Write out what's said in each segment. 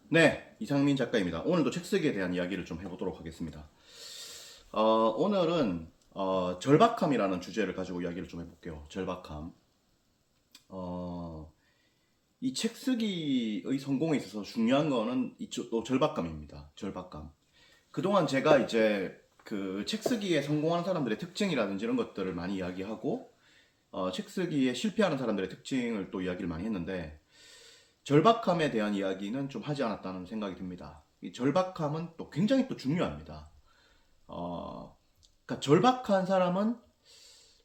네, 이상민 작가입니다. 오늘도 책 쓰기에 대한 이야기를 좀 해보도록 하겠습니다. 오늘은 절박함이라는 주제를 가지고 이야기를 좀 해볼게요. 절박함. 이 책 쓰기의 성공에 있어서 중요한 거는 또 절박감입니다. 절박감. 그동안 제가 이제 그 책 쓰기에 성공하는 사람들의 특징이라든지 이런 것들을 많이 이야기하고 책 쓰기에 실패하는 사람들의 특징을 또 이야기를 많이 했는데 절박함에 대한 이야기는 좀 하지 않았다는 생각이 듭니다. 이 절박함은 또 굉장히 또 중요합니다. 그러니까 절박한 사람은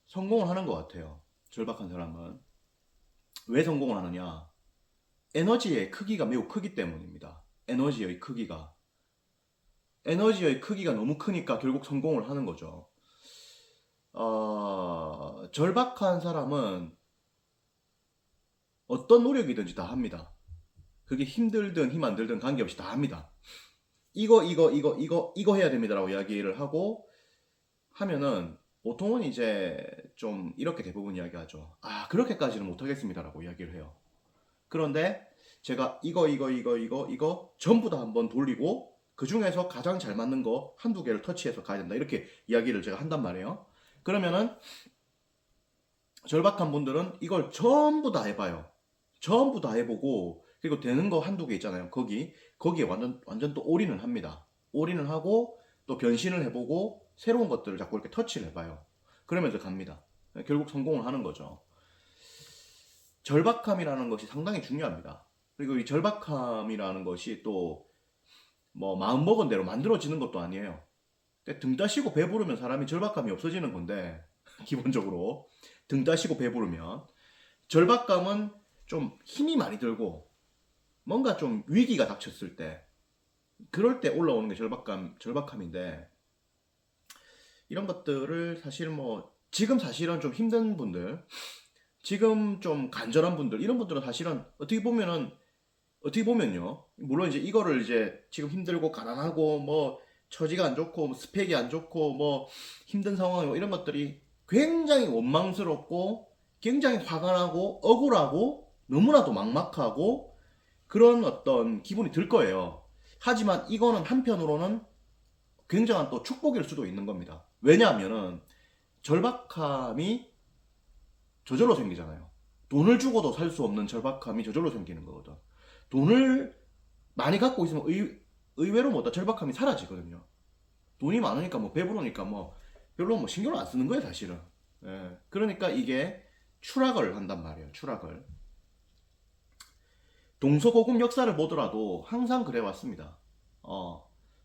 성공을 하는 것 같아요. 절박한 사람은 왜 성공을 하느냐? 에너지의 크기가 매우 크기 때문입니다. 에너지의 크기가 너무 크니까 결국 성공을 하는 거죠. 절박한 사람은 어떤 노력이든지 다 합니다. 그게 힘들든 힘 안 들든 관계없이 다 합니다. 이거 해야 됩니다라고 이야기를 하고 하면은 보통은 이제 좀 이렇게 대부분 이야기하죠. 아, 그렇게까지는 못하겠습니다라고 이야기를 해요. 그런데 제가 이거 전부 다 한번 돌리고 그 중에서 가장 잘 맞는 거 한두 개를 터치해서 가야 된다. 이렇게 이야기를 제가 한단 말이에요. 그러면은 절박한 분들은 이걸 전부 다 해봐요. 전부 다 해보고 그리고 되는 거 한두 개 있잖아요. 거기에 완전 또 올인을 합니다. 올인을 하고 또 변신을 해보고 새로운 것들을 자꾸 이렇게 터치를 해봐요. 그러면서 갑니다. 결국 성공을 하는 거죠. 절박함이라는 것이 상당히 중요합니다. 그리고 이 절박함이라는 것이 또 뭐 마음먹은 대로 만들어지는 것도 아니에요. 등 따시고 배부르면 사람이 절박함이 없어지는 건데 기본적으로 등 따시고 배부르면 절박감은 좀 힘이 많이 들고 뭔가 좀 위기가 닥쳤을 때 그럴 때 올라오는 게 절박함인데 이런 것들을 사실 뭐 지금 사실은 좀 힘든 분들 지금 좀 간절한 분들 이런 분들은 사실은 어떻게 보면요 물론 이제 이거를 이제 지금 힘들고 가난하고 뭐 처지가 안 좋고 뭐 스펙이 안 좋고 뭐 힘든 상황이고 이런 것들이 굉장히 원망스럽고 굉장히 화가 나고 억울하고 너무나도 막막하고 그런 어떤 기분이 들 거예요. 하지만 이거는 한편으로는 굉장한 또 축복일 수도 있는 겁니다. 왜냐하면은 절박함이 저절로 생기잖아요. 돈을 주고도 살 수 없는 절박함이 저절로 생기는 거거든. 돈을 많이 갖고 있으면 의외로 뭐다 절박함이 사라지거든요. 돈이 많으니까 뭐 배부르니까 뭐 별로 뭐 신경을 안 쓰는 거예요 사실은. 예. 그러니까 이게 추락을 한단 말이에요. 추락을. 동서고금 역사를 보더라도 항상 그래 왔습니다.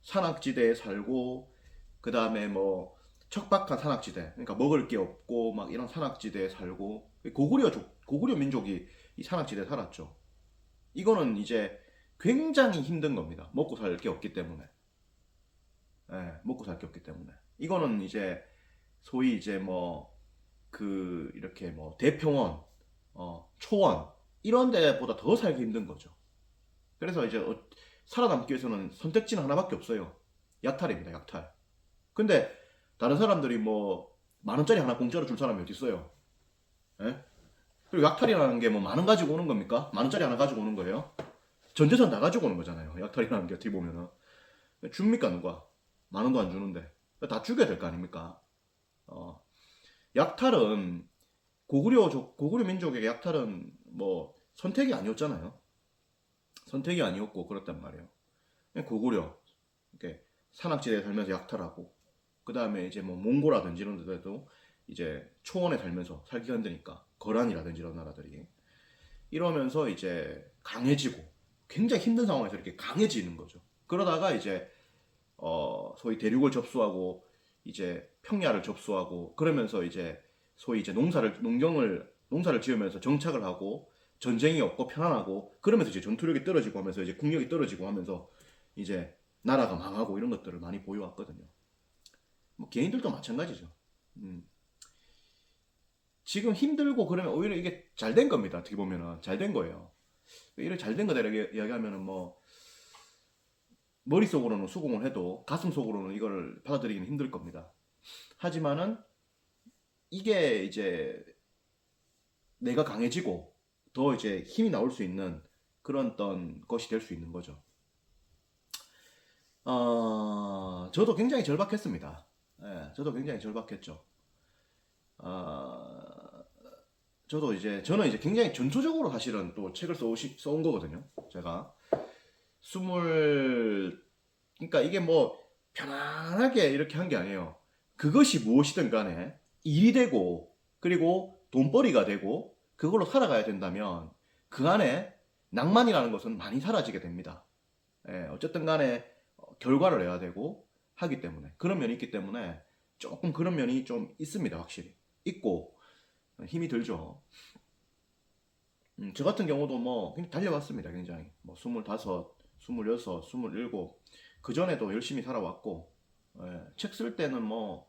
산악지대에 살고 그 다음에 뭐 척박한 산악지대, 그러니까 먹을 게 없고 막 이런 산악지대에 살고 고구려 민족이 이 산악지대에 살았죠. 이거는 이제 굉장히 힘든 겁니다. 먹고 살 게 없기 때문에. 예, 먹고 살 게 없기 때문에. 이거는 이제 소위 이제 뭐 그 이렇게 뭐 대평원, 초원 이런 데보다 더 살기 힘든 거죠. 그래서 이제 살아남기 위해서는 선택지는 하나밖에 없어요. 약탈입니다, 약탈. 근데 다른 사람들이 뭐 만 원짜리 하나 공짜로 줄 사람이 어디 있어요? 예? 그리고 약탈이라는 게 뭐 만 원 가지고 오는 겁니까? 만 원짜리 하나 가지고 오는 거예요? 전 재산 다 가지고 오는 거잖아요. 약탈이라는 게 어떻게 보면은 줍니까 누가? 만 원도 안 주는데 다 죽여야 될 거 아닙니까? 어, 약탈은 고구려 민족에게 약탈은 뭐 선택이 아니었잖아요. 선택이 아니었고 그렇단 말이에요. 고구려 이렇게 산악지대에 살면서 약탈하고 그 다음에 이제 뭐 몽고라든지 이런 데도 이제 초원에 살면서 살기가 힘드니까 거란이라든지 이런 나라들이 이러면서 이제 강해지고 굉장히 힘든 상황에서 이렇게 강해지는 거죠. 그러다가 이제 소위 대륙을 접수하고 이제 평야를 접수하고 그러면서 이제 소위 이제 농사를 지으면서 정착을 하고 전쟁이 없고 편안하고 그러면서 이제 전투력이 떨어지고 하면서 이제 국력이 떨어지고 하면서 이제 나라가 망하고 이런 것들을 많이 보여왔거든요. 뭐 개인들도 마찬가지죠. 음. 지금 힘들고 그러면 오히려 이게 잘 된 겁니다. 어떻게 보면은 잘 된 거예요. 이렇게 잘 된 거다 이렇게 이야기하면은 뭐 머릿속으로는 수긍을 해도 가슴속으로는 이걸 받아들이기는 힘들 겁니다. 하지만은 이게 이제 내가 강해지고 더 이제 힘이 나올 수 있는 그런 어떤 것이 될 수 있는 거죠. 저도 굉장히 절박했습니다. 예, 저도 굉장히 절박했죠. 저도 이제, 저는 이제 굉장히 전초적으로 사실은 또 책을 써온 거거든요. 제가. 스물, 그러니까 이게 뭐, 편안하게 이렇게 한 게 아니에요. 그것이 무엇이든 간에 일이 되고, 그리고 돈벌이가 되고, 그걸로 살아가야 된다면, 그 안에 낭만이라는 것은 많이 사라지게 됩니다. 예, 어쨌든 간에 결과를 내야 되고 하기 때문에 그런 면이 있기 때문에 조금 그런 면이 좀 있습니다. 확실히 있고 힘이 들죠. 저 같은 경우도 뭐 그냥 달려왔습니다. 굉장히 뭐 25, 26, 27 그전에도 열심히 살아왔고 책 쓸 때는 뭐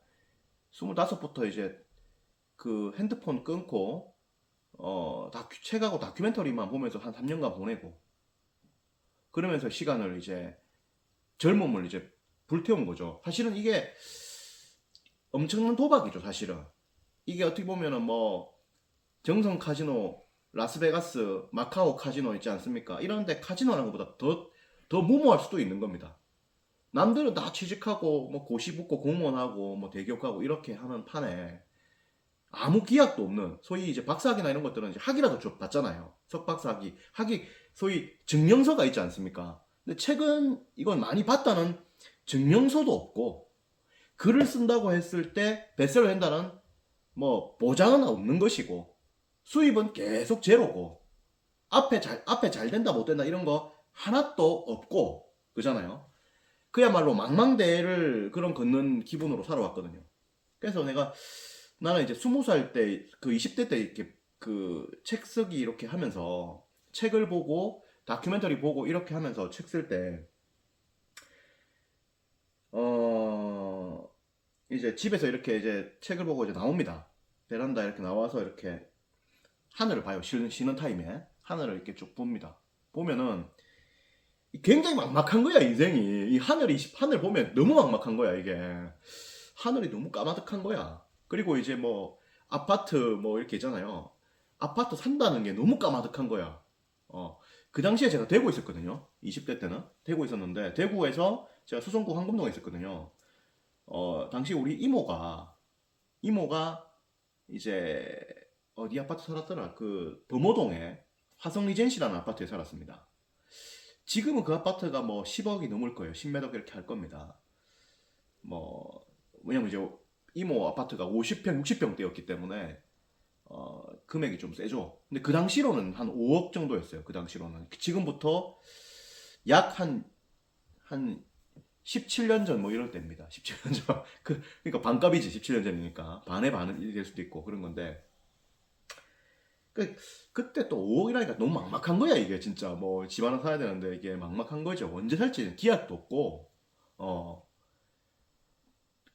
25부터 이제 그 핸드폰 끊고 책하고 다큐멘터리만 보면서 한 3년간 보내고 그러면서 시간을 이제 젊음을 이제 불태운 거죠. 사실은 이게 엄청난 도박이죠, 사실은. 이게 어떻게 보면은 뭐 정성 카지노, 라스베가스, 마카오 카지노 있지 않습니까? 이런데 카지노라는 것보다 더 무모할 수도 있는 겁니다. 남들은 다 취직하고 뭐 고시 붙고 공무원하고 뭐 대기업하고 이렇게 하는 판에 아무 기약도 없는 소위 이제 박사학위나 이런 것들은 이제 학위라도 좀 받잖아요. 석박사학위, 학위 소위 증명서가 있지 않습니까? 근데 책은 이건 많이 봤다는 증명서도 없고 글을 쓴다고 했을 때 베스트셀러 한다는 뭐 보장은 없는 것이고 수입은 계속 제로고 앞에 잘 된다 못 된다 이런 거 하나도 없고 그잖아요. 그야말로 망망대해를 그런 걷는 기분으로 살아왔거든요. 그래서 나는 이제 20살 때 그 20대 때 이렇게 그 책 쓰기 이렇게 하면서 책을 보고 다큐멘터리 보고 이렇게 하면서 책 쓸 때 이제 집에서 이렇게 이제 책을 보고 이제 나옵니다. 베란다 이렇게 나와서 이렇게 하늘을 봐요. 쉬는 타임에 하늘을 이렇게 쭉 봅니다. 보면은 굉장히 막막한 거야 인생이. 이 하늘 보면 너무 막막한 거야 이게. 하늘이 너무 까마득한 거야. 그리고 이제 뭐 아파트 뭐 이렇게 있잖아요. 아파트 산다는 게 너무 까마득한 거야. 그 당시에 제가 대구에 있었거든요. 20대 때는 대구에 있었는데 대구에서 제가 수성구 황금동에 있었거든요. 당시 우리 이모가 이제 어디 아파트 살았더라? 그 범호동에 화성 리젠시라는 아파트에 살았습니다. 지금은 그 아파트가 뭐 10억이 넘을 거예요. 10몇 억 이렇게 할 겁니다. 뭐 왜냐면 이제 이모 아파트가 50평, 60평대였기 때문에 금액이 좀 세죠. 근데 그 당시로는 한 5억 정도였어요. 그 당시로는 지금부터 약 한 17년 전 뭐 이럴 때입니다. 17년 전. 그러니까 반값이지. 17년 전이니까 반의 반은 될 수도 있고 그런 건데 그때 또 5억이라니까 너무 막막한 거야 이게 진짜 뭐 집 하나 사야 되는데 이게 막막한 거죠. 언제 살지 기약도 없고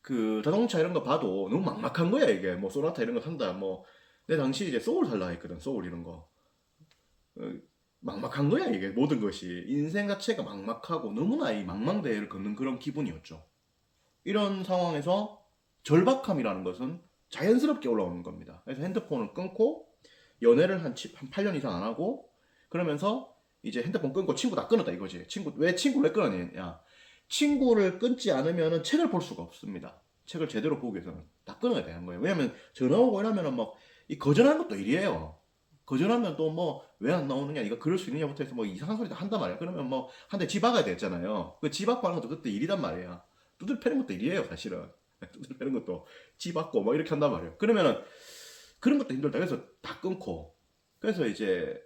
그 자동차 이런 거 봐도 너무 막막한 거야 이게 뭐 소나타 이런 거 산다 뭐 내 당시 이제 소울 살라 했거든 소울 이런 거 막막한 거야 이게 모든 것이 인생 자체가 막막하고 너무나 이 망망대해를 걷는 그런 기분이었죠. 이런 상황에서 절박함이라는 것은 자연스럽게 올라오는 겁니다. 그래서 핸드폰을 끊고 연애를 한 8년 이상 안 하고 그러면서 이제 핸드폰 끊고 친구 다 끊었다 이거지. 왜 친구를 왜 끊었냐? 친구를 끊지 않으면 책을 볼 수가 없습니다. 책을 제대로 보기 위해서는 다 끊어야 되는 거예요. 왜냐면 전화 오고 이러면은 막 이 거절하는 것도 일이에요. 거절하면 또 뭐 왜 안 나오느냐 이거 그럴 수 있느냐부터 해서 뭐 이상한 소리도 한단 말이야. 그러면 뭐 한 대 집 박아야 되잖아요. 그 집 박고 하는 것도 그때 일이단 말이야. 두들 패는 것도 일이에요 사실은. 두들 패는 것도 집 박고 뭐 이렇게 한단 말이에요. 그러면은 그런 것도 힘들다. 그래서 다 끊고 그래서 이제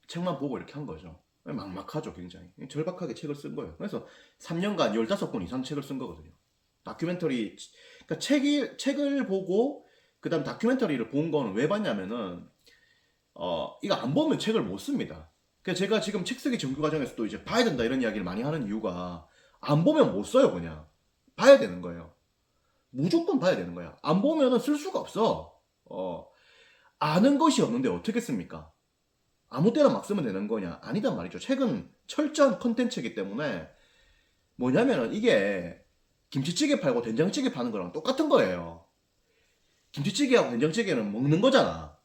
책만 보고 이렇게 한 거죠. 막막하죠 굉장히. 절박하게 책을 쓴 거예요. 그래서 3년간 15권 이상 책을 쓴 거거든요. 다큐멘터리 그러니까 책을 보고 그다음 다큐멘터리를 본 거는 왜 봤냐면은 이거 안 보면 책을 못 씁니다. 그래서 제가 지금 책 쓰기 정규 과정에서도 이제 봐야 된다 이런 이야기를 많이 하는 이유가 안 보면 못 써요 그냥. 봐야 되는 거예요. 무조건 봐야 되는 거야. 안 보면은 쓸 수가 없어. 아는 것이 없는데 어떻게 씁니까? 아무 때나 막 쓰면 되는 거냐? 아니단 말이죠. 책은 철저한 컨텐츠이기 때문에 뭐냐면은 이게 김치찌개 팔고 된장찌개 파는 거랑 똑같은 거예요. 김치찌개하고 된장찌개는 먹는 거잖아.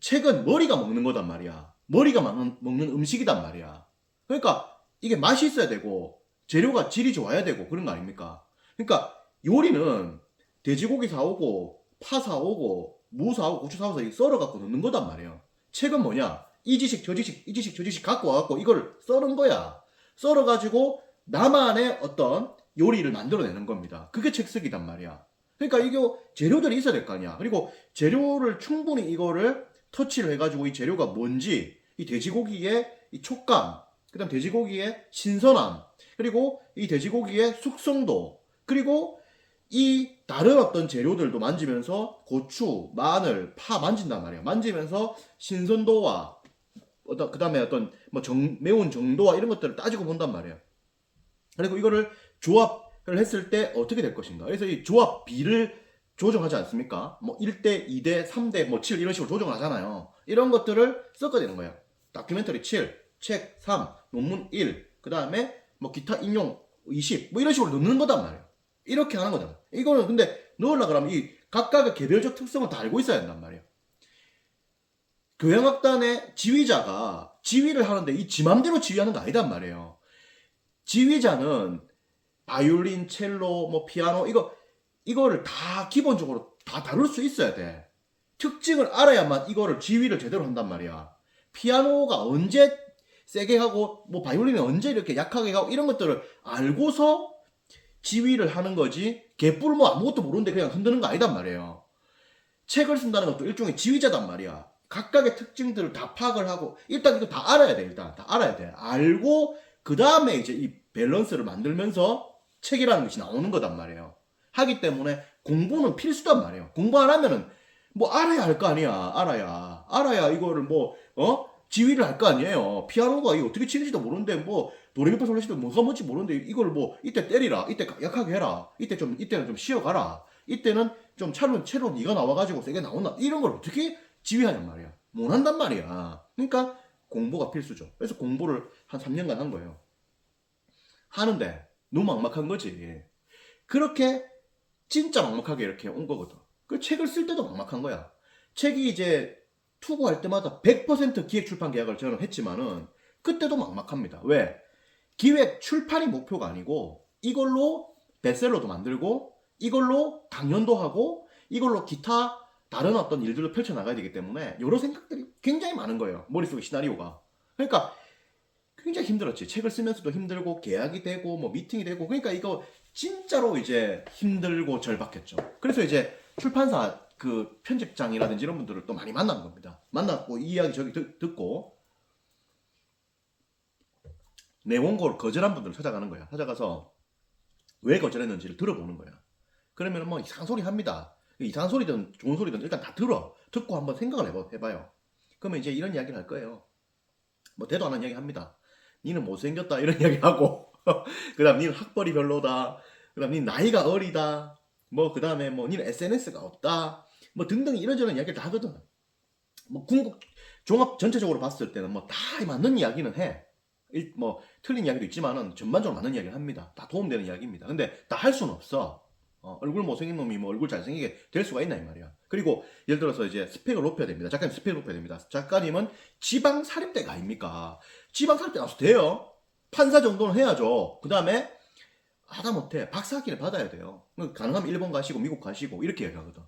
책은 머리가 먹는 거단 말이야. 머리가 먹는 음식이단 말이야. 그러니까 이게 맛이 있어야 되고 재료가 질이 좋아야 되고 그런 거 아닙니까? 그러니까 요리는 돼지고기 사오고 파 사오고 무 사오고 고추 사오서 썰어갖고 넣는 거단 말이에요. 책은 뭐냐? 이 지식 저 지식 이 지식 저 지식 갖고 와갖고 이걸 썰은 거야. 썰어가지고 나만의 어떤 요리를 만들어내는 겁니다. 그게 책 쓰기단 말이야. 그러니까 이게 재료들이 있어야 될 거 아니야. 그리고 재료를 충분히 이거를 터치를 해가지고 이 재료가 뭔지 이 돼지고기의 이 촉감, 그다음 돼지고기의 신선함, 그리고 이 돼지고기의 숙성도, 그리고 이 다른 어떤 재료들도 만지면서 고추, 마늘, 파 만진단 말이야. 만지면서 신선도와 어떤 그다음에 어떤 뭐 매운 정도와 이런 것들을 따지고 본단 말이야. 그리고 이거를 조합을 했을 때 어떻게 될 것인가. 그래서 이 조합 비를 조정하지 않습니까? 뭐 1대, 2대, 3대, 뭐 7 이런 식으로 조정을 하잖아요. 이런 것들을 섞어야 되는 거예요. 다큐멘터리 7, 책 3, 논문 1, 그 다음에 뭐 기타 인용 20, 뭐 이런 식으로 넣는 거단 말이에요. 이렇게 하는 거잖아. 이거는 근데 넣으려 그러면 이 각각의 개별적 특성을 다 알고 있어야 된단 말이에요. 교향악단의 지휘자가 지휘를 하는데 이 지 맘대로 지휘하는 거 아니단 말이에요. 지휘자는 바이올린, 첼로, 뭐 피아노 이거를 다 기본적으로 다 다룰 수 있어야 돼. 특징을 알아야만 이거를 지휘를 제대로 한단 말이야. 피아노가 언제 세게 하고 뭐 바이올린이 언제 이렇게 약하게 하고 이런 것들을 알고서 지휘를 하는 거지. 개뿔 뭐 아무것도 모르는데 그냥 흔드는 거 아니단 말이에요. 책을 쓴다는 것도 일종의 지휘자단 말이야. 각각의 특징들을 다 파악을 하고 일단 이거 다 알아야 돼. 일단 다 알아야 돼. 알고 그 다음에 이제 이 밸런스를 만들면서 책이라는 것이 나오는 거단 말이에요. 하기 때문에 공부는 필수단 말이에요. 공부 안 하면은 뭐 알아야 할 거 아니야. 알아야 이거를 뭐 지휘를 할 거 아니에요. 피아노가 이거 어떻게 치는지도 모르는데 뭐 도레미파솔라시도 뭐가 뭔지 모르는데 이걸 뭐 이때 때리라, 이때 약하게 해라, 이때는 좀 쉬어가라, 이때는 좀 채로 네가 나와가지고 세게 나온다, 이런 걸 어떻게 지휘하냔 말이야. 못 한단 말이야. 그러니까 공부가 필수죠. 그래서 공부를 한 3년간 한 거예요. 하는데 너무 막막한 거지. 그렇게 진짜 막막하게 이렇게 온 거거든. 그 책을 쓸 때도 막막한 거야. 책이 이제 투고할 때마다 100% 기획 출판 계약을 저는 했지만은 그때도 막막합니다. 왜? 기획 출판이 목표가 아니고 이걸로 베스트셀러도 만들고 이걸로 강연도 하고 이걸로 기타 다른 어떤 일들을 펼쳐나가야 되기 때문에 여러 생각들이 굉장히 많은 거예요. 머릿속에 시나리오가. 그러니까 굉장히 힘들었지. 책을 쓰면서도 힘들고 계약이 되고 뭐 미팅이 되고, 그러니까 이거 진짜로 이제 힘들고 절박했죠. 그래서 이제 출판사 그 편집장이라든지 이런 분들을 또 많이 만난 겁니다. 만났고 이 이야기 저기 듣고 내 원고를 거절한 분들을 찾아가는 거야. 찾아가서 왜 거절했는지를 들어보는 거야. 그러면 뭐 이상한 소리 합니다. 이상한 소리든 좋은 소리든 일단 다 듣고 한번 생각을 해봐요. 그러면 이제 이런 이야기를 할 거예요. 뭐 대도 안 하는 이야기 합니다. 니는 못생겼다 이런 이야기 하고 그 다음 니는 학벌이 별로다, 그 다음 니는 나이가 어리다, 뭐 그 다음에 뭐 니는 SNS가 없다, 뭐 등등 이런저런 이야기를 다 하거든. 뭐 궁극 종합 전체적으로 봤을 때는 뭐 다 맞는 이야기는 해. 뭐 틀린 이야기도 있지만은 전반적으로 맞는 이야기를 합니다. 다 도움되는 이야기입니다. 근데 다 할 수는 없어. 얼굴 못생긴 놈이 뭐 얼굴 잘생기게 될 수가 있나 이 말이야. 그리고 예를 들어서 이제 스펙을 높여야 됩니다. 작가님 스펙을 높여야 됩니다. 작가님은 지방 사립대가 아닙니까? 지방 사립대 나와서 돼요. 판사 정도는 해야죠. 그 다음에 하다못해 박사학위를 받아야 돼요. 가능하면 일본 가시고 미국 가시고 이렇게 이야기하거든.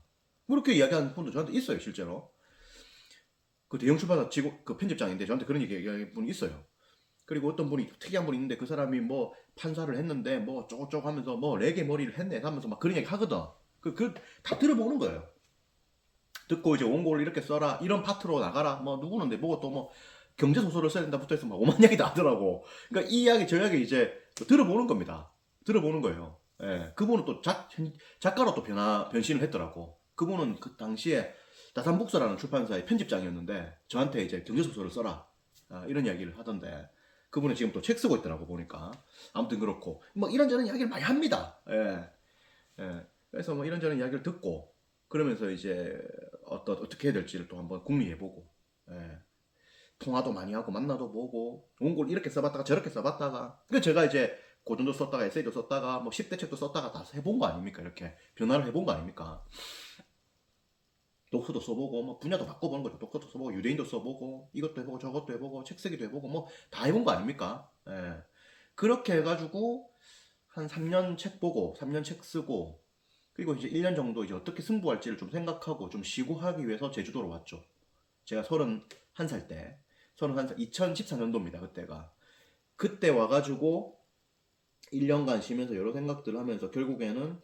그렇게 이야기하는 분도 저한테 있어요, 실제로. 그 대형 출판사 그 편집장인데 저한테 그런 얘기하는 분이 있어요. 그리고 어떤 분이 특이한 분이 있는데 그 사람이 뭐 판사를 했는데 뭐 쪼쪼 하면서 뭐 레게 머리를 했네 하면서 막 그런 얘기 하거든. 다 들어보는 거예요. 듣고 이제 원고를 이렇게 써라, 이런 파트로 나가라, 뭐 누구는 내 보고 또 뭐 경제 소설을 써야 된다 붙어 있으면 막 오만 이야기 다 하더라고. 그러니까 이 이야기 저 이야기 이제 들어보는 겁니다. 들어보는 거예요. 예, 그분은 또 작가로 또 변신을 했더라고. 그분은 그 당시에 다산북서라는 출판사의 편집장이었는데 저한테 이제 경제 소설을 써라, 이런 이야기를 하던데 그분은 지금 또 책 쓰고 있더라고 보니까. 아무튼 그렇고 뭐 이런저런 이야기를 많이 합니다. 예, 예. 그래서 뭐 이런저런 이야기를 듣고 그러면서 이제 어떻게 해야 될지를 또 한번 궁리해보고, 예. 통화도 많이 하고 만나도 보고 원고를 이렇게 써봤다가 저렇게 써봤다가, 그 제가 이제 고전도 썼다가 에세이도 썼다가 뭐 10대 책도 썼다가 다 해본 거 아닙니까? 이렇게 변화를 해본 거 아닙니까? 독서도 써보고 뭐 분야도 바꿔보는 거죠. 독서도 써보고 유대인도 써보고 이것도 해보고 저것도 해보고 책 쓰기도 해보고 뭐 다 해본 거 아닙니까? 예. 그렇게 해가지고 한 3년 책 보고 3년 책 쓰고 그리고 이제 1년 정도 이제 어떻게 승부할지를 좀 생각하고 좀 쉬고 하기 위해서 제주도로 왔죠. 제가 31살 때 31살 2014년도입니다. 그때가 그때 와가지고 1년간 쉬면서 여러 생각들을 하면서 결국에는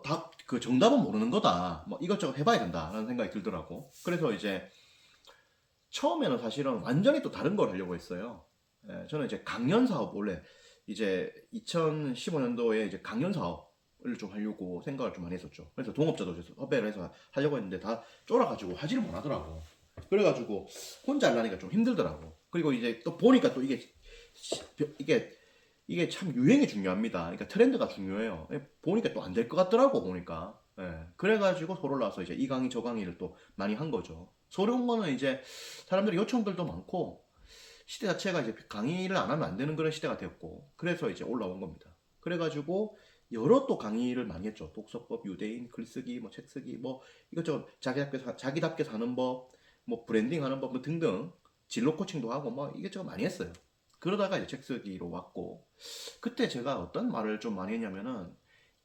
다 그 정답은 모르는 거다. 뭐 이것저것 해봐야 된다라는 생각이 들더라고. 그래서 이제 처음에는 사실은 완전히 또 다른 걸 하려고 했어요. 예, 저는 이제 강연 사업 원래 이제 2015년도에 이제 강연 사업을 좀 하려고 생각을 좀 많이 했었죠. 그래서 동업자도 섭외를 해서 하려고 했는데 다 쫄아가지고 하지를 못하더라고. 그래가지고 혼자 하려니까 좀 힘들더라고. 그리고 이제 또 보니까 또 이게 이게 참 유행이 중요합니다. 그러니까 트렌드가 중요해요. 보니까 또 안 될 것 같더라고 보니까. 예. 그래가지고 서울 나서 이제 이 강의 저 강의를 또 많이 한 거죠. 서러운 거는 이제 사람들이 요청들도 많고 시대 자체가 이제 강의를 안 하면 안 되는 그런 시대가 되었고 그래서 이제 올라온 겁니다. 그래가지고 여러 또 강의를 많이 했죠. 독서법, 유대인, 글쓰기, 뭐 책쓰기, 뭐 이것저것 자기답게 사는 법, 뭐 브랜딩 하는 법 뭐 등등 진로 코칭도 하고 뭐 이것저것 많이 했어요. 그러다가 이제 책쓰기로 왔고 그때 제가 어떤 말을 좀 많이 했냐면은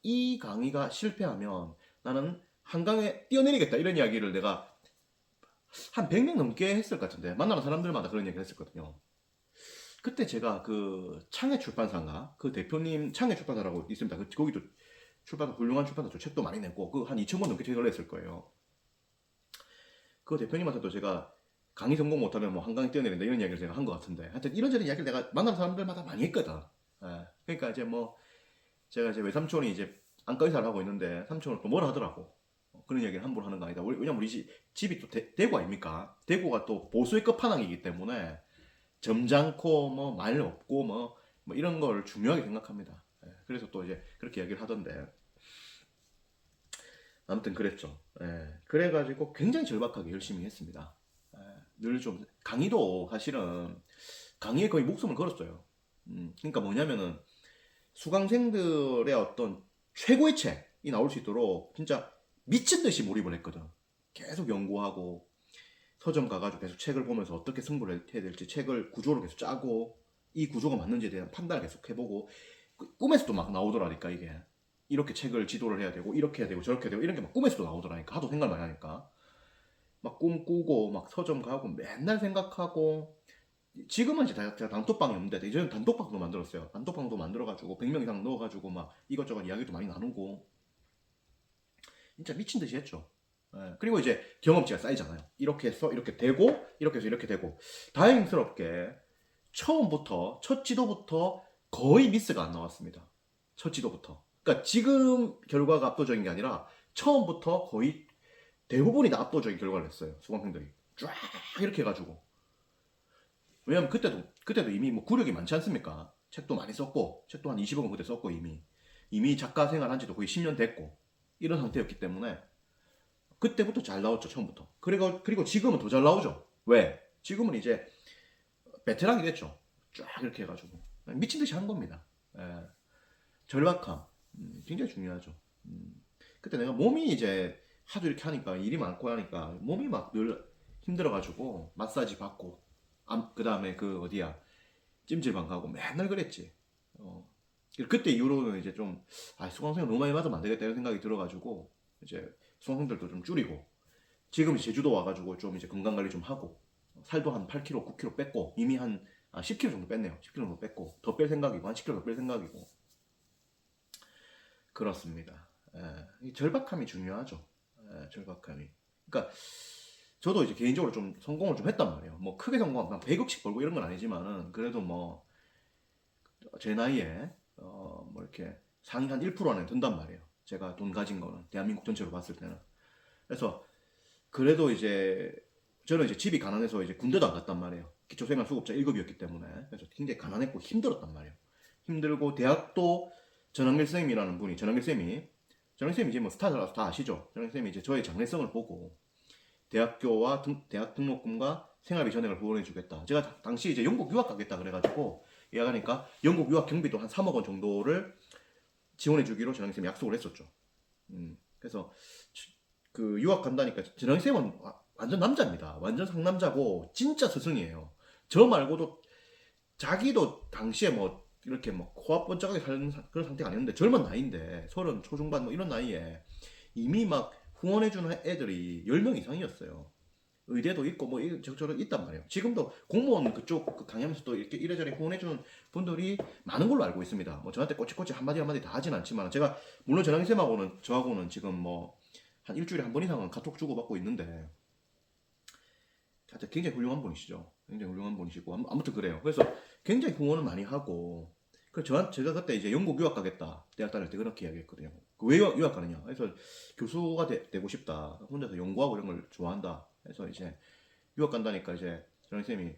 이 강의가 실패하면 나는 한강에 뛰어내리겠다 이런 이야기를 내가 한 100명 넘게 했을 것 같은데 만나는 사람들마다 그런 얘기를 했었거든요. 그때 제가 그 창해 출판사인가 그 대표님 창해 출판사라고 있습니다. 거기도 출판사 훌륭한 출판사죠. 책도 많이 냈고 그 한 2,000권 넘게 책을 냈을 거예요. 그 대표님한테도 제가 강의 성공 못하면 뭐 한강에 뛰어내린다 이런 이야기를 제가 한 것 같은데 하여튼 이런저런 이야기를 내가 만나는 사람들마다 많이 했거든. 예. 그러니까 이제 뭐 제가 이제 외삼촌이 이제 안과 의사를 하고 있는데 삼촌은 또 뭐라 하더라고. 그런 얘기를 함부로 하는 거 아니다. 왜냐면 우리 집이 또 대구 아닙니까? 대구가 또 보수의 끝판왕이기 때문에 점잖고 뭐 말 없고 뭐 이런 걸 중요하게 생각합니다. 예, 그래서 또 이제 그렇게 얘기를 하던데 아무튼 그랬죠. 예, 그래가지고 굉장히 절박하게 열심히 했습니다. 예, 늘 좀 강의도 사실은 강의에 거의 목숨을 걸었어요. 그러니까 뭐냐면은 수강생들의 어떤 최고의 책이 나올 수 있도록 진짜 미친 듯이 몰입을 했거든. 계속 연구하고 서점 가가지고 계속 책을 보면서 어떻게 승부를 해야 될지 책을 구조를 계속 짜고 이 구조가 맞는지에 대한 판단을 계속 해보고 꿈에서도 막 나오더라니까 이게 이렇게 책을 지도를 해야 되고 이렇게 해야 되고 저렇게 해야 되고 이런 게 막 꿈에서도 나오더라니까 하도 생각을 많이 하니까 막 꿈 꾸고 막 서점 가고 맨날 생각하고 지금은 이제 제가 단톡방이 없는데 예전에 단톡방도 만들었어요. 단톡방도 만들어가지고 100명 이상 넣어가지고 막 이것저것 이야기도 많이 나누고 진짜 미친 듯이 했죠. 예, 그리고 이제 경험치가 쌓이잖아요. 이렇게 해서 이렇게 되고 이렇게 해서 이렇게 되고 다행스럽게 처음부터 첫 지도부터 거의 미스가 안 나왔습니다. 첫 지도부터. 그러니까 지금 결과가 압도적인 게 아니라 처음부터 거의 대부분이 다 압도적인 결과를 냈어요. 수강생들이 쫙 이렇게 해가지고 왜냐면 그때도 이미 뭐 구력이 많지 않습니까? 책도 많이 썼고 책도 한 20억은 그때 썼고 이미 작가 생활한 지도 거의 10년 됐고 이런 상태였기 때문에 그때부터 잘 나왔죠. 처음부터. 그리고 지금은 더 잘 나오죠. 왜? 지금은 이제 베테랑이 됐죠. 쫙 이렇게 해가지고 미친 듯이 한 겁니다. 예. 절박함 굉장히 중요하죠. 그때 내가 몸이 이제 하도 이렇게 하니까 일이 많고 하니까 몸이 막 늘 힘들어가지고 마사지 받고 그 다음에 그 어디야 찜질방 가고 맨날 그랬지. 어. 그때 이후로는 이제 좀 수강생 너무 많이 맞으면 안 되겠다 이런 생각이 들어가지고 이제 수강생들도 좀 줄이고 지금 제주도 와가지고 좀 이제 건강 관리 좀 하고 살도 한 8kg, 9kg 뺐고 이미 한 10kg 정도 뺐네요. 10kg 정도 뺐고 더 뺄 생각이고 한 10kg 더 뺄 생각이고 그렇습니다. 이 절박함이 중요하죠. 절박함이. 그러니까 저도 이제 개인적으로 좀 성공을 좀 했단 말이에요. 뭐 크게 성공하면 100억씩 벌고 이런 건 아니지만은 그래도 뭐 제 나이에 뭐 이렇게 상위 한 1% 안에 든단 말이에요. 제가 돈 가진 거는 대한민국 전체로 봤을 때는. 그래서 그래도 이제 저는 이제 집이 가난해서 이제 군대도 안 갔단 말이에요. 기초생활수급자 1급이었기 때문에 그래서 굉장히 가난했고 힘들었단 말이에요. 힘들고 대학도 전학일 쌤이라는 분이 전학일 쌤이 이제 뭐 스타라서 다 아시죠. 전학일 쌤이 이제 저의 장래성을 보고 대학교와 대학 등록금과 생활비 전액을 후원해주겠다. 제가 당시 이제 영국 유학 가겠다 그래가지고 얘기하니까 영국 유학 경비도 한 3억 원 정도를 지원해주기로 전학일 쌤이 약속을 했었죠. 그래서 그 유학 간다니까 전학일 쌤은 완전 남자입니다. 완전 상남자고 진짜 스승이에요. 저 말고도 자기도 당시에 뭐 이렇게 뭐 코앞 번쩍하게 사는 그런 상태가 아니었는데 젊은 나이인데 30 초중반 뭐 이런 나이에 이미 막 후원해주는 애들이 10명 이상이었어요. 의대도 있고 뭐 저런 있단 말이에요. 지금도 공무원 그쪽 다니면서 또 이렇게 이래저래 후원해주는 분들이 많은 걸로 알고 있습니다. 뭐 저한테 꼬치꼬치 한마디 한마디 다 하진 않지만 제가 물론 전학생 쌤하고는 저하고는 지금 뭐 한 일주일에 한 번 이상은 카톡 주고받고 있는데 하여튼 굉장히 훌륭한 분이시죠. 굉장히 훌륭한 분이시고 아무튼 그래요. 그래서 굉장히 후원을 많이 하고 제가 그때 이제 영국 유학 가겠다 대학 다닐 때 그렇게 이야기했거든요. 왜 유학 가느냐? 그래서 교수가 되고 싶다. 혼자서 연구하고 이런 걸 좋아한다. 그래서 이제 유학 간다니까 이제 전학 쌤이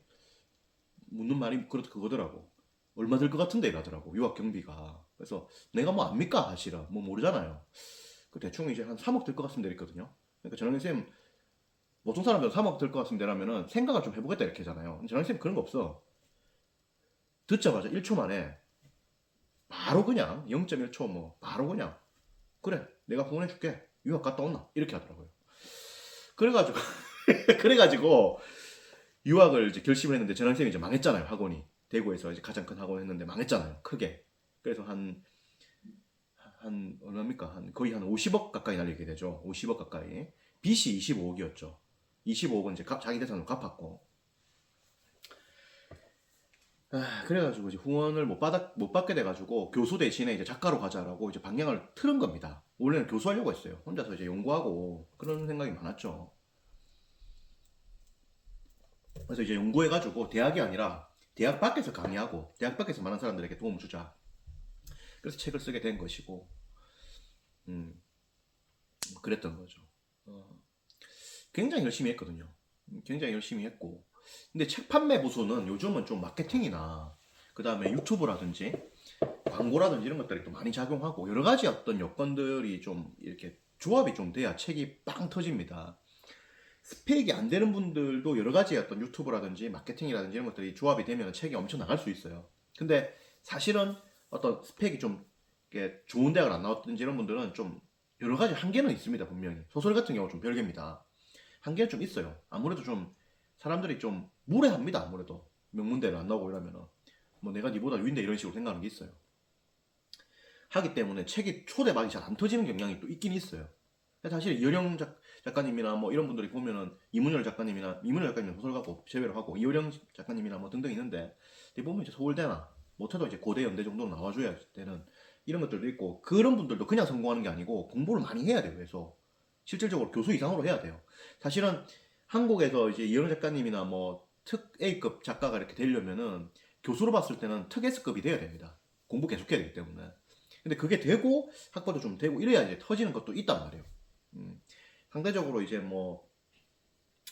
묻는 말이 그거더라고. 얼마 들 것 같은데 이러더라고. 유학 경비가. 그래서 내가 뭐 압니까 사실은 뭐 모르잖아요. 그 대충 이제 한 3억 들 것 같습니다 이랬거든요. 그러니까 전학 쌤 보통 사람들 3억 들 것 같습니다 이러면은 생각을 좀 해보겠다 이렇게 하잖아요. 전학 쌤 그런 거 없어. 듣자마자 1초 만에 바로 그냥 0.1초 뭐 바로 그냥 그래 내가 후원해줄게 유학 갔다 온나 이렇게 하더라고요. 그래가지고 그래가지고 유학을 이제 결심을 했는데 전학생이 이제 망했잖아요. 학원이 대구에서 이제 가장 큰 학원 했는데 망했잖아요. 크게. 그래서 한 얼마입니까? 한 거의 한 50억 가까이 날리게 되죠. 50억 가까이. 빚이 25억이었죠. 25억은 이제 자기 재산으로 갚았고. 그래가지고 이제 후원을 못 받게 돼가지고 교수 대신에 이제 작가로 가자라고 이제 방향을 틀은 겁니다. 원래는 교수하려고 했어요. 혼자서 이제 연구하고 그런 생각이 많았죠. 그래서 이제 연구해가지고 대학이 아니라 대학 밖에서 강의하고 대학 밖에서 많은 사람들에게 도움을 주자. 그래서 책을 쓰게 된 것이고, 음, 그랬던 거죠. 굉장히 열심히 했거든요. 굉장히 열심히 했고. 근데 책 판매 부수는 요즘은 좀 마케팅이나 그 다음에 유튜브라든지 광고라든지 이런 것들이 또 많이 작용하고 여러 가지 어떤 여건들이 좀 이렇게 조합이 좀 돼야 책이 빵 터집니다. 스펙이 안 되는 분들도 여러 가지 어떤 유튜브라든지 마케팅이라든지 이런 것들이 조합이 되면 책이 엄청 나갈 수 있어요. 근데 사실은 어떤 스펙이 좀 이렇게 좋은 대학을 안 나왔든지 이런 분들은 좀 여러 가지 한계는 있습니다, 분명히. 소설 같은 경우 좀 별개입니다. 한계는 좀 있어요. 아무래도 좀 사람들이 좀 무례합니다, 아무래도. 명문대를 안 나오고 이러면은. 뭐 내가 니보다 위인데 이런 식으로 생각하는 게 있어요. 하기 때문에 책이 초대박이 잘 안 터지는 경향이 또 있긴 있어요. 사실 이효령 작가님이나 뭐 이런 분들이 보면은 이문열 작가님은 소설가고 제외로 하고 이효령 작가님이나 뭐 등등 있는데 보면 이제 서울대나 못해도 이제 고대 연대 정도는 나와줘야 되는 이런 것들도 있고 그런 분들도 그냥 성공하는 게 아니고 공부를 많이 해야 돼요. 그래서 실질적으로 교수 이상으로 해야 돼요. 사실은 한국에서 이제 이효령 작가님이나 뭐 특 A급 작가가 이렇게 되려면은 교수로 봤을 때는 특 S급이 돼야 됩니다. 공부 계속해야 되기 때문에. 근데 그게 되고 학벌도 좀 되고 이래야 이제 터지는 것도 있단 말이에요. 상대적으로 이제 뭐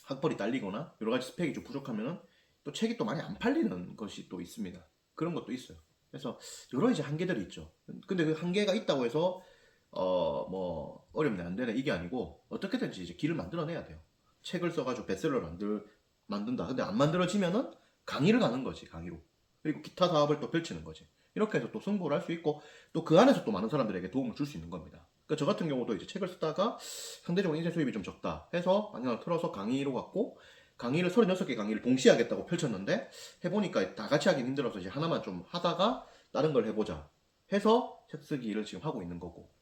학벌이 딸리거나 여러 가지 스펙이 좀 부족하면은 또 책이 또 많이 안 팔리는 것이 또 있습니다. 그런 것도 있어요. 그래서 여러 이제 한계들이 있죠. 근데 그 한계가 있다고 해서 뭐 어렵네 안 되네 이게 아니고 어떻게든지 이제 길을 만들어내야 돼요. 책을 써가지고 베스트셀러를 만든다. 근데 안 만들어지면은 강의를 가는 거지 강의로. 그리고 기타 사업을 또 펼치는 거지. 이렇게 해서 또 승부를 할 수 있고 또 그 안에서 또 많은 사람들에게 도움을 줄 수 있는 겁니다. 그러니까 저 같은 경우도 이제 책을 쓰다가 상대적으로 인쇄 수입이 좀 적다 해서 방향을 틀어서 강의로 갔고 강의를 36개 강의를 동시에 하겠다고 펼쳤는데 해보니까 다 같이 하긴 힘들어서 이제 하나만 좀 하다가 다른 걸 해보자 해서 책 쓰기를 지금 하고 있는 거고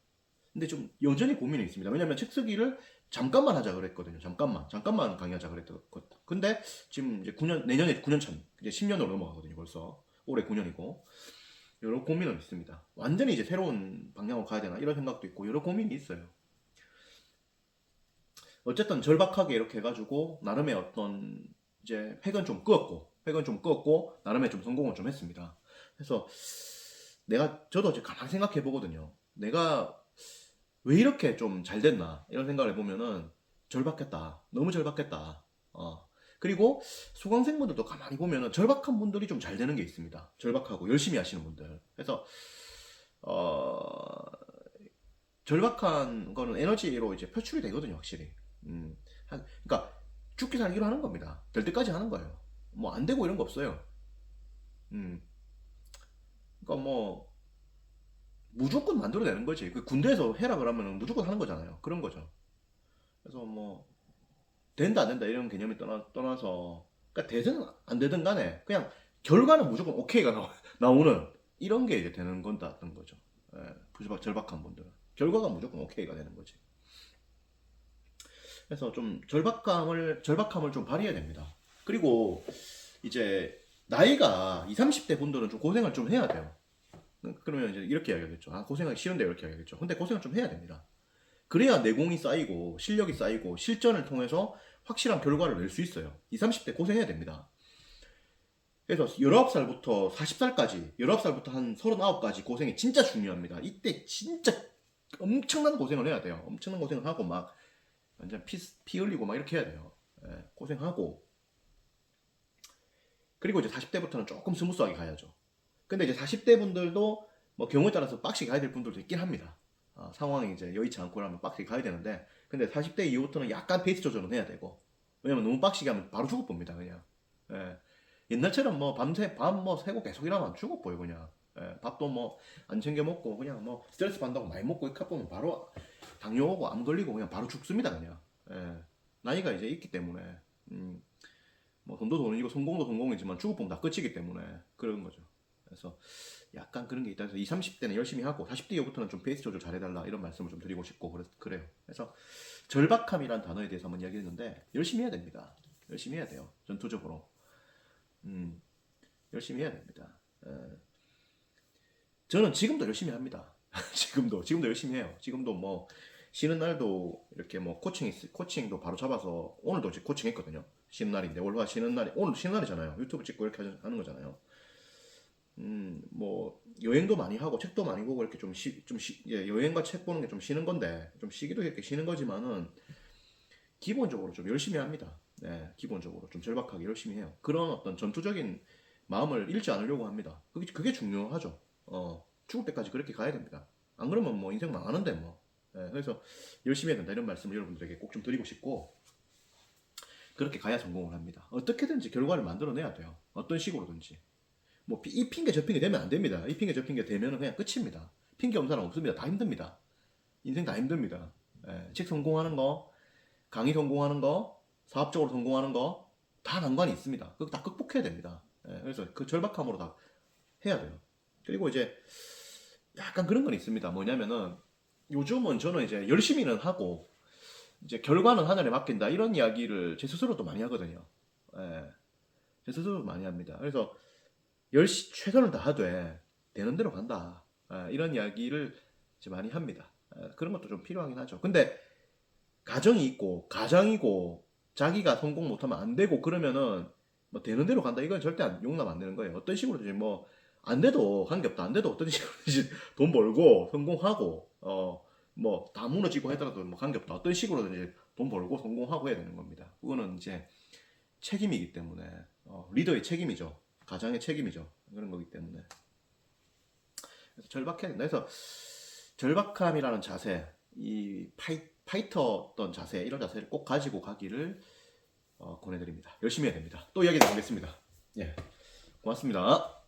근데 좀 여전히 고민이 있습니다. 왜냐면 책 쓰기를 잠깐만 하자 그랬거든요. 잠깐만 강의하자 그랬거든. 근데 지금 이제 9년 내년에 9년 차 이제 10년으로 넘어가거든요. 벌써 올해 9년이고 여러 고민은 있습니다. 완전히 이제 새로운 방향으로 가야 되나 이런 생각도 있고 여러 고민이 있어요. 어쨌든 절박하게 이렇게 해가지고 나름의 어떤 이제 획은 좀 끄었고 나름의 좀 성공을 좀 했습니다. 그래서 저도 이제 가만히 생각해 보거든요. 내가 왜 이렇게 좀 잘 됐나 이런 생각을 해보면은 절박했다. 너무 절박했다. 그리고 수강생분들도 가만히 보면은 절박한 분들이 좀 잘 되는 게 있습니다. 절박하고 열심히 하시는 분들. 그래서 절박한 거는 에너지로 이제 표출이 되거든요, 확실히. 그러니까 죽기 살기로 하는 겁니다. 될 때까지 하는 거예요. 뭐 안 되고 이런 거 없어요. 음, 그러니까 뭐 무조건 만들어내는 거지. 그 군대에서 해라 그러면 무조건 하는 거잖아요. 그런 거죠. 그래서 뭐 된다 안 된다 이런 개념이 떠나서 그러니까 되든 안 되든 간에 그냥 결과는 무조건 오케이가 나오는 이런 게 이제 되는 건다는 거죠. 예, 절박한 분들은 결과가 무조건 오케이가 되는 거지. 그래서 좀 절박함을 좀 발휘해야 됩니다. 그리고 이제 나이가 20, 30대 분들은 좀 고생을 좀 해야 돼요. 그러면 이제 이렇게 이야기하겠죠. 아, 고생하기 싫은데 이렇게 이야기하겠죠. 근데 고생을 좀 해야 됩니다. 그래야 내공이 쌓이고 실력이 쌓이고 실전을 통해서 확실한 결과를 낼 수 있어요. 20, 30대 고생해야 됩니다. 그래서 19살부터 40살까지, 19살부터 한 39까지 고생이 진짜 중요합니다. 이때 진짜 엄청난 고생을 해야 돼요. 엄청난 고생을 하고 막 완전 피 흘리고 막 이렇게 해야 돼요. 예, 고생하고. 그리고 이제 40대부터는 조금 스무스하게 가야죠. 근데 이제 40대 분들도 뭐 경우에 따라서 빡시게 가야 될 분들도 있긴 합니다. 상황이 이제 여의치 않고 하면 빡시게 가야 되는데, 근데 40대 이후부터는 약간 페이스 조절은 해야 되고, 왜냐면 너무 빡시게 하면 바로 죽어봅니다, 그냥. 예. 옛날처럼 뭐 밤 뭐 새고 계속 일하면 죽어보여, 그냥. 예. 밥도 뭐 안 챙겨 먹고, 그냥 뭐 스트레스 받는다고 많이 먹고 이렇게 보면 바로 당뇨 오고 암 걸리고 그냥 바로 죽습니다, 그냥. 예. 나이가 이제 있기 때문에, 뭐 돈도 돈이고 성공도 성공이지만 죽어보면 다 끝이기 때문에 그런 거죠. 그래서 약간 그런 게 있다 해서 20, 30대는 열심히 하고 40대 이후부터는 좀 페이스 조절 잘해달라 이런 말씀을 좀 드리고 싶고 그래요. 그래서 절박함이란 단어에 대해서 한번 이야기했는데 열심히 해야 됩니다. 열심히 해야 돼요. 전투적으로. 열심히 해야 됩니다. 저는 지금도 열심히 합니다. 지금도 열심히 해요. 지금도 뭐 쉬는 날도 이렇게 뭐 코칭도 바로 잡아서 오늘도 지금 코칭했거든요. 쉬는 날인데 월화 쉬는 날이 오늘 쉬는 날이잖아요. 유튜브 찍고 이렇게 하는 거잖아요. 뭐 여행도 많이 하고 책도 많이 보고 이렇게 여행과 책 보는 게 좀 쉬는 건데 좀 쉬기도 이렇게 쉬는 거지만은 기본적으로 좀 열심히 합니다. 네, 기본적으로 좀 절박하게 열심히 해요. 그런 어떤 전투적인 마음을 잃지 않으려고 합니다. 그게 중요하죠. 죽을 때까지 그렇게 가야 됩니다. 안 그러면 뭐 인생 망하는데 뭐. 네, 그래서 열심히 해야 된다 이런 말씀을 여러분들에게 꼭 좀 드리고 싶고 그렇게 가야 성공을 합니다. 어떻게든지 결과를 만들어내야 돼요. 어떤 식으로든지. 뭐 이 핑계 저 핑계 되면 안 됩니다. 이 핑계 저 핑계 되면 그냥 끝입니다. 핑계 없는 사람 없습니다. 다 힘듭니다. 인생 다 힘듭니다. 예, 책 성공하는 거, 강의 성공하는 거, 사업적으로 성공하는 거, 다 난관이 있습니다. 그거 다 극복해야 됩니다. 예, 그래서 그 절박함으로 다 해야 돼요. 그리고 이제 약간 그런 건 있습니다. 뭐냐면은 요즘은 저는 이제 열심히는 하고 이제 결과는 하늘에 맡긴다 이런 이야기를 제 스스로도 많이 하거든요. 예, 제 스스로도 많이 합니다. 그래서 최선을 다하되 되는 대로 간다. 이런 이야기를 이제 많이 합니다. 그런 것도 좀 필요하긴 하죠. 근데 가정이 있고 가장이고 자기가 성공 못하면 안 되고 그러면은 뭐 되는 대로 간다. 이건 절대 용납 안 되는 거예요. 어떤 식으로든지 뭐 안 돼도 관계없다. 안 돼도 어떤 식으로든지 돈 벌고 성공하고 뭐 다 무너지고 하더라도 뭐 관계없다. 어떤 식으로든지 돈 벌고 성공하고 해야 되는 겁니다. 그거는 이제 책임이기 때문에 리더의 책임이죠. 가장의 책임이죠. 그런 거기 때문에. 그래서 절박해야 된다. 그래서 절박함이라는 자세, 이 파이터 어떤 자세, 이런 자세를 꼭 가지고 가기를 권해드립니다. 열심히 해야 됩니다. 또 이야기 나누겠습니다. 예, 고맙습니다.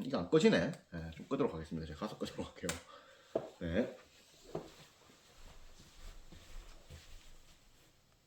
이거 안 꺼지네. 좀 끄도록 하겠습니다. 제가 가서 끄도록 할게요. 네.